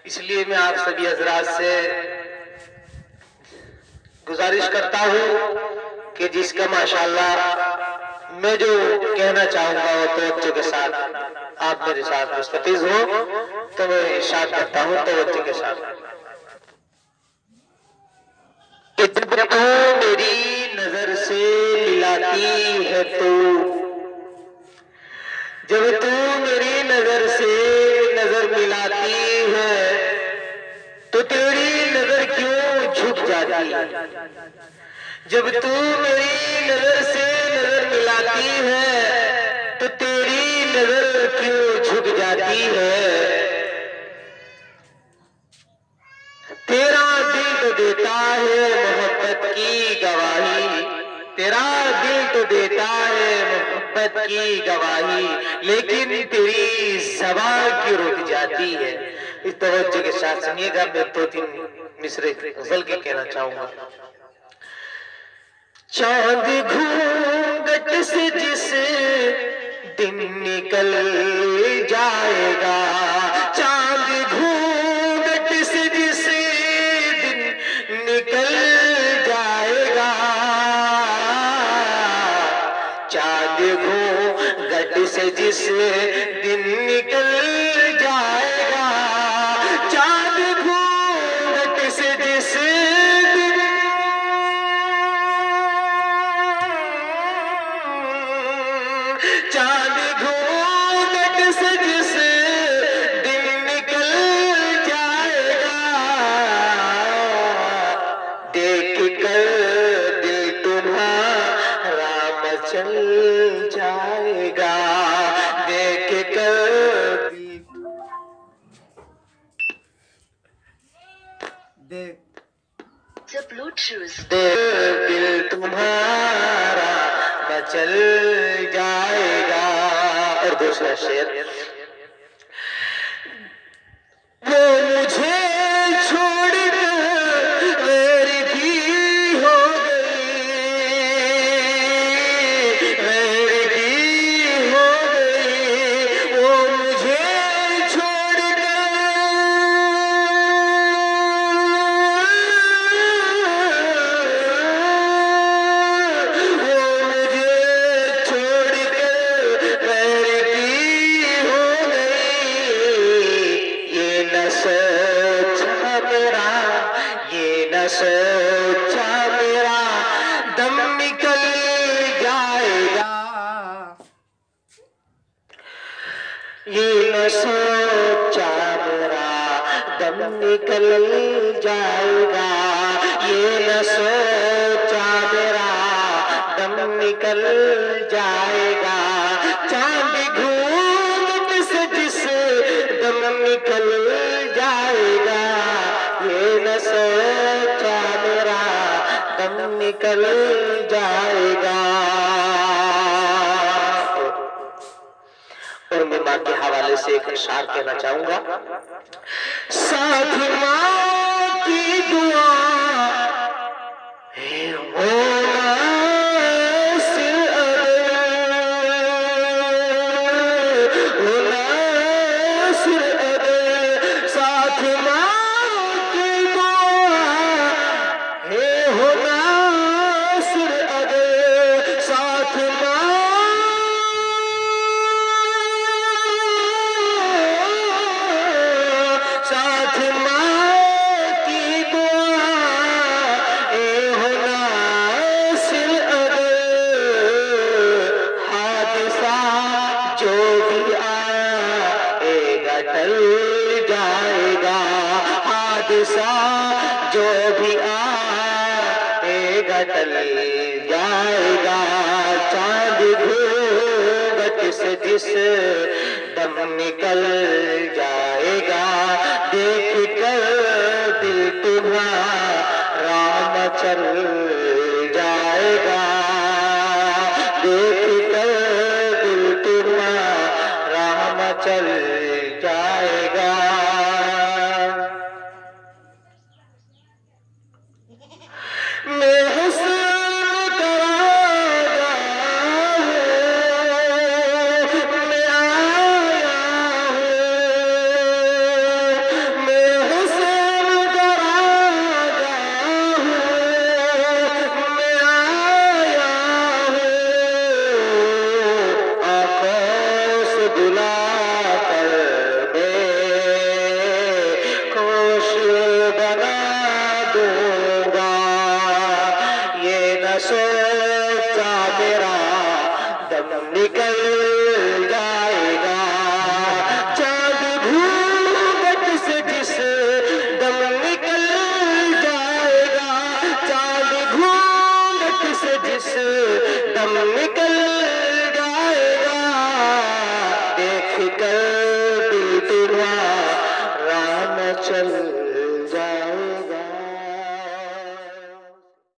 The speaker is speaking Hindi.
इसलिए मैं आप सभी हजरात से गुजारिश करता हूँ कि जिसका माशाअल्लाह मैं जो कहना चाहूंगा वो तवज्जो के साथ आप मेरे साथ मुस्तफिज हो, तो मैं इरशाद करता हूँ तवज्जो के साथ कि जब तू मेरी नजर से मिलाती है तो, जब तू मेरी नजर से नजर मिलाती है तो तेरी नजर क्यों झुक जाती है। जब तू मेरी नजर से नजर मिलाती है तो तेरी नजर क्यों झुक जाती है। तेरा दिल तो देता है मोहब्बत की गवाही, तेरा दिल तो देता है मोहब्बत की गवाही, लेकिन तेरी ज़बान क्यों रुक जाती है। इस तवज्जो के साथ सुनिएगा, मैं 2-3 मिसरे गजल के कहना चाहूंगा। चांद घूंघट से जिस दिन निकल जाएगा, चांद घूंघट से जिस दिन निकल जाएगा, चांद घूंघट से जिस दिन निकल जाएगा, चांद घूंघट से जिस दिन, चांद घूंघट से जिस दिन निकल जाएगा, देख कर दिल तुम्हारा मचल जाएगा, देख कर दिल तुम्हारा मचल जाएगा। और दूसरा शेर, वो मुझे छोड़कर गैर भी हो गई, गैर भी हो गई, वो मुझे छोड़कर, वो मुझे छोड़कर गैर की हो गई। ये न सोचा मेरा, ये न सोचा मेरा दम निकल जाएगा, ये न सोचा मेरा दम निकल जाएगा, ये न सोचा मेरा दम निकल जाएगा, चांद घूंघट से जिस दम निकल जाएगा, ये न सोचा मेरा दम निकल जाएगा। और मैं माँ के हवाले से एक इशार कहना चाहूंगा। साथ माँ की दुआ है होना सिर अदर, होना सिर अदर, साथ माँ की दुआ है होना सिर अदर, साथ माँ, साथ माँ की दुआ ए होना सिर अदर, हादसा जो भी आएगा टल जाएगा, हादसा जो भी आएगा टल जाएगा, चांद घूंघट से जिस दम निकल जाएगा, देख कर दिल तुम्हारा मचल जाएगा, देख कर दिल तुम्हारा मचल जाएगा। मैं हुस्न तराजा हूँ, मैं आया हूँ, बुला कर बेहोश बना दूंगा। ये न सोचा मेरा दम निकल जाएगा। चांद घूंघट से जिस दम निकल जाएगा, चांद घूंघट से जिस दम निकल